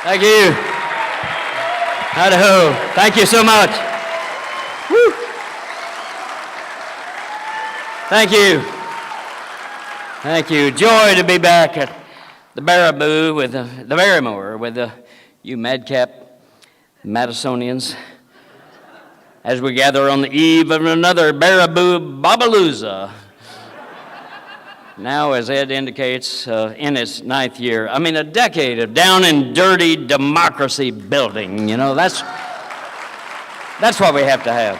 Thank you. Idaho. Thank you so much. Woo. Thank you. Thank you. Joy to be back at the Barrymore with the Barrymore with you madcap Madisonians as we gather on the eve of another Baraboo Babalooza. Now, as Ed indicates, in its 9th year. I mean, a decade of down and dirty democracy building. You know, that's what we have to have.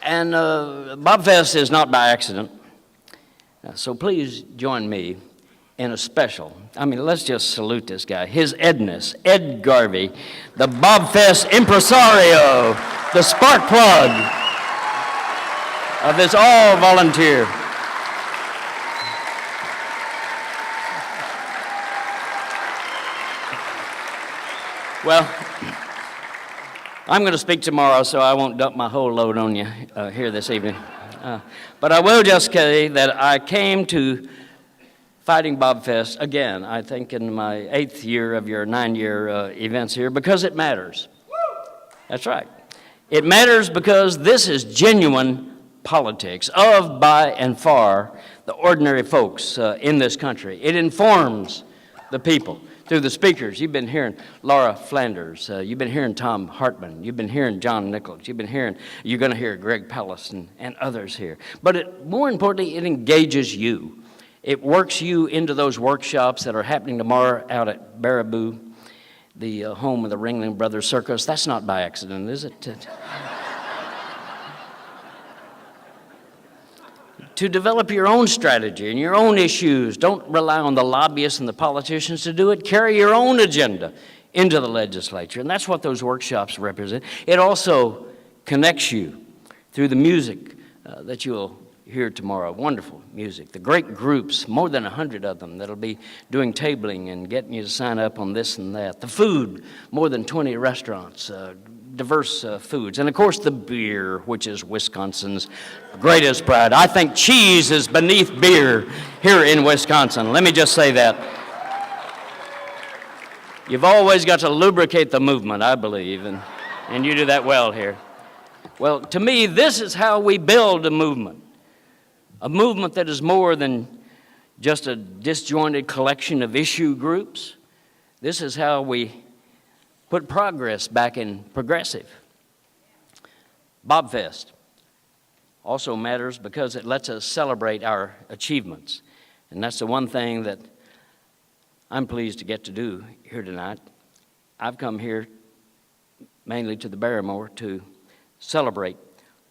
And Bobfest is not by accident. So please join me in a special, let's just salute this guy, His Edness, Ed Garvey, the Bobfest impresario, the spark plug of this all-volunteer. Well, I'm going to speak tomorrow, so I won't dump my whole load on you here this evening. But I will just say that I came to Fighting Bobfest again, I think in my 8th year of your 9-year events here, because it matters. That's right. It matters because this is genuine politics of, by, and for the ordinary folks in this country. It informs the people through the speakers. You've been hearing Laura Flanders. You've been hearing Tom Hartman. You've been hearing John Nichols. You're going to hear Greg Pallas and others here. But more importantly, it engages you. It works you into those workshops that are happening tomorrow out at Baraboo, the home of the Ringling Brothers Circus. That's not by accident, is it? To develop your own strategy and your own issues. Don't rely on the lobbyists and the politicians to do it. Carry your own agenda into the legislature, and that's what those workshops represent. It also connects you through the music that you'll hear tomorrow. Wonderful music. The great groups, more than 100 of them, that'll be doing tabling and getting you to sign up on this and that. The food, more than 20 restaurants, diverse foods. And of course the beer, which is Wisconsin's greatest pride. I think cheese is beneath beer here in Wisconsin. Let me just say that. You've always got to lubricate the movement, I believe, and you do that well here. Well, to me, this is how we build a movement that is more than just a disjointed collection of issue groups. This is how we put progress back in progressive. Bobfest also matters because it lets us celebrate our achievements. And that's the one thing that I'm pleased to get to do here tonight. I've come here mainly to the Barrymore to celebrate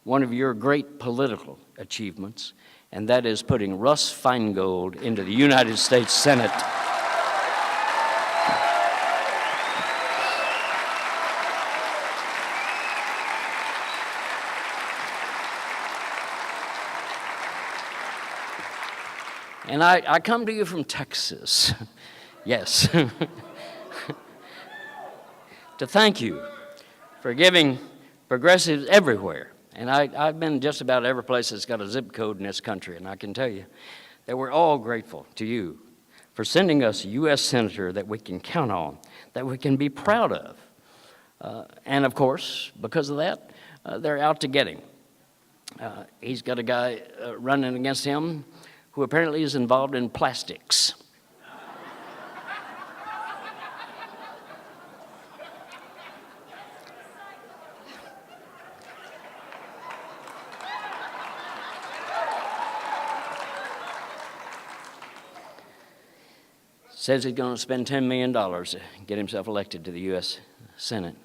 one of your great political achievements, and that is putting Russ Feingold into the United States Senate. And I come to you from Texas, yes, to thank you for giving progressives everywhere. And I've been just about every place that's got a zip code in this country, and I can tell you that we're all grateful to you for sending us a U.S. Senator that we can count on, that we can be proud of. And of course, because of that, they're out to get him. He's got a guy running against him who apparently is involved in plastics. Says he's going to spend $10 million to get himself elected to the U.S. Senate.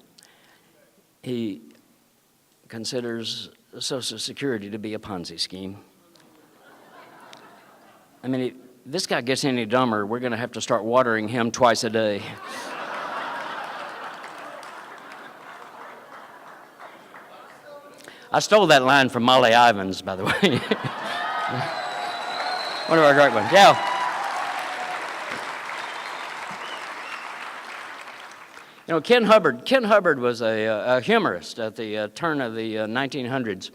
He considers Social Security to be a Ponzi scheme. I mean, if this guy gets any dumber, we're going to have to start watering him twice a day. I stole that line from Molly Ivins, by the way. One of our great ones. Yeah. You know, Ken Hubbard was a humorist at the turn of the 1900s,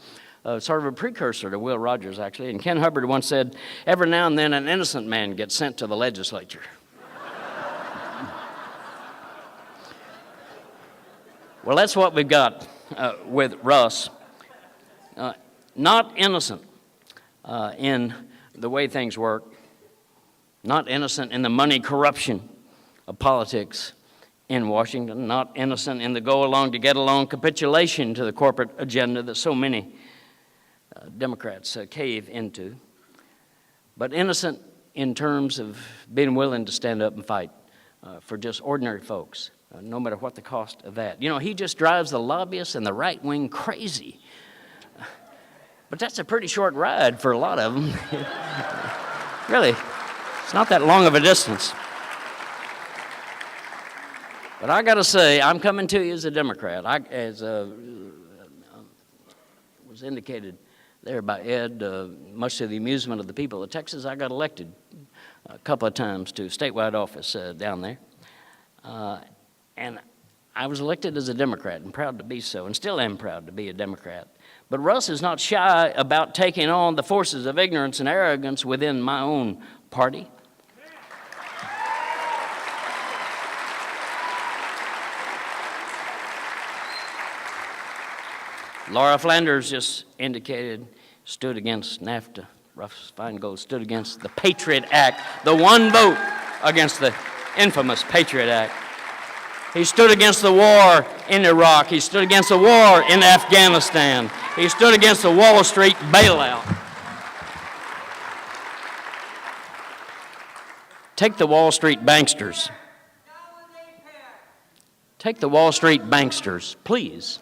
sort of a precursor to Will Rogers, actually. And Ken Hubbard once said, every now and then an innocent man gets sent to the legislature. Well, that's what we've got with Russ. Not innocent in the way things work, not innocent in the money corruption of politics in Washington, not innocent in the go along to get along capitulation to the corporate agenda that so many Democrats cave into, but innocent in terms of being willing to stand up and fight for just ordinary folks, no matter what the cost of that. You know, he just drives the lobbyists and the right wing crazy. But that's a pretty short ride for a lot of them. Really, it's not that long of a distance. But I got to say, I'm coming to you as a Democrat. As was indicated there by Ed, much to the amusement of the people of Texas, I got elected a couple of times to statewide office down there. And I was elected as a Democrat, and proud to be so, and still am proud to be a Democrat. But Russ is not shy about taking on the forces of ignorance and arrogance within my own party. Laura Flanders just indicated, stood against NAFTA. Russ Feingold stood against the Patriot Act, the one vote against the infamous Patriot Act. He stood against the war in Iraq. He stood against the war in Afghanistan. He stood against the Wall Street bailout. Take the Wall Street banksters. Take the Wall Street banksters, please.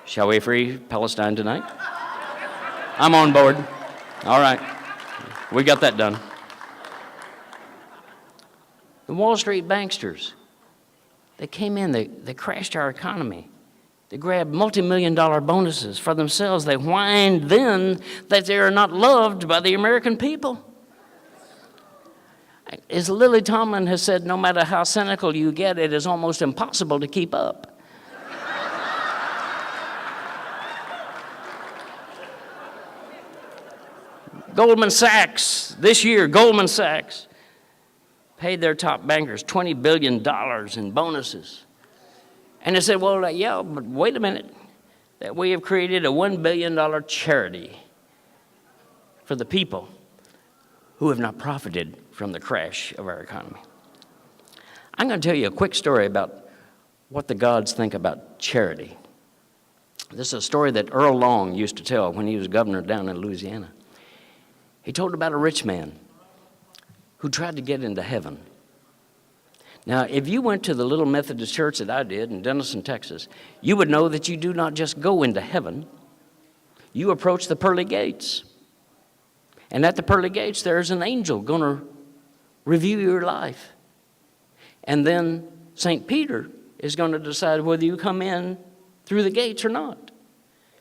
Shall we free Palestine tonight? I'm on board. All right. We got that done. The Wall Street banksters, they came in, they crashed our economy. They grabbed multi-million-dollar bonuses for themselves. They whined then that they are not loved by the American people. As Lily Tomlin has said, no matter how cynical you get, it is almost impossible to keep up. Goldman Sachs, this year, Goldman Sachs paid their top bankers $20 billion in bonuses. And they said, well, yeah, but wait a minute, that we have created a $1 billion charity for the people who have not profited from the crash of our economy. I'm going to tell you a quick story about what the gods think about charity. This is a story that Earl Long used to tell when he was governor down in Louisiana. He told about a rich man who tried to get into heaven. Now, if you went to the little Methodist church that I did in Denison, Texas, you would know that you do not just go into heaven. You approach the pearly gates. And at the pearly gates, there's an angel going to review your life. And then St. Peter is going to decide whether you come in through the gates or not.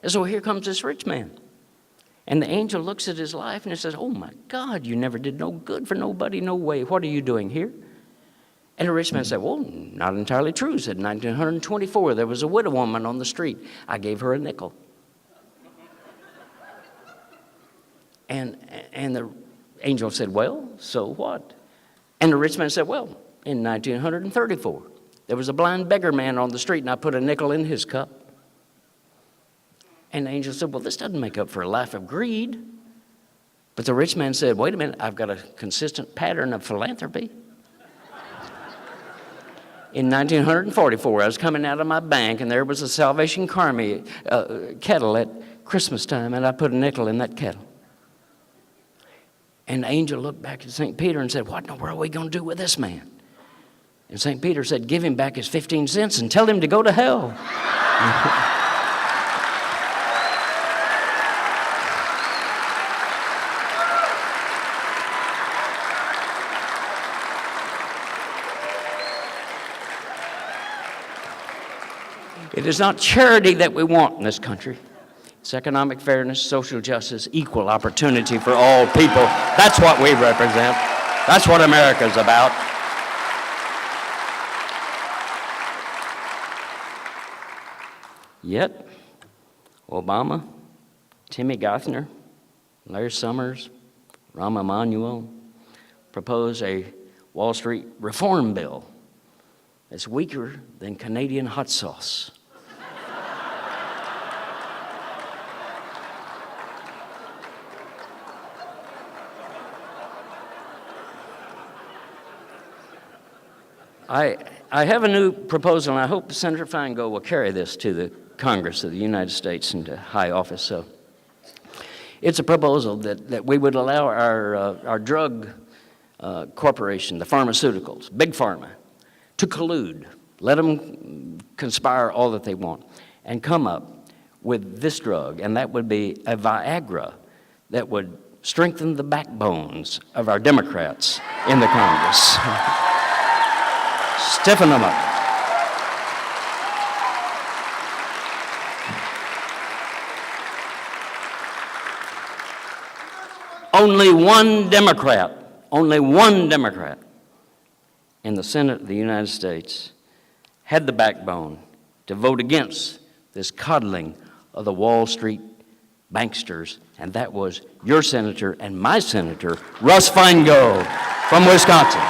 And so here comes this rich man. And the angel looks at his life and he says, oh my God, you never did no good for nobody, no way. What are you doing here? And the rich man said, well, not entirely true. Said, in 1924, there was a widow woman on the street. I gave her a nickel. And the angel said, well, so what? And the rich man said, well, in 1934, there was a blind beggar man on the street and I put a nickel in his cup. And the angel said, well, this doesn't make up for a life of greed. But the rich man said, wait a minute, I've got a consistent pattern of philanthropy. In 1944, I was coming out of my bank, and there was a Salvation Army kettle at Christmas time, and I put a nickel in that kettle. And the angel looked back at St. Peter and said, what in the world are we going to do with this man? And St. Peter said, give him back his 15 cents and tell him to go to hell. It is not charity that we want in this country. It's economic fairness, social justice, equal opportunity for all people. That's what we represent. That's what America's about. Yet, Obama, Timmy Geithner, Larry Summers, Rahm Emanuel, propose a Wall Street reform bill that's weaker than Canadian hot sauce. I have a new proposal, and I hope Senator Feingold will carry this to the Congress of the United States into high office. So, it's a proposal that we would allow our drug corporation, the pharmaceuticals, Big Pharma, to collude, let them conspire all that they want, and come up with this drug, and that would be a Viagra that would strengthen the backbones of our Democrats in the Congress. Stiffen them up. Only one Democrat in the Senate of the United States had the backbone to vote against this coddling of the Wall Street banksters, and that was your senator and my senator, Russ Feingold from Wisconsin.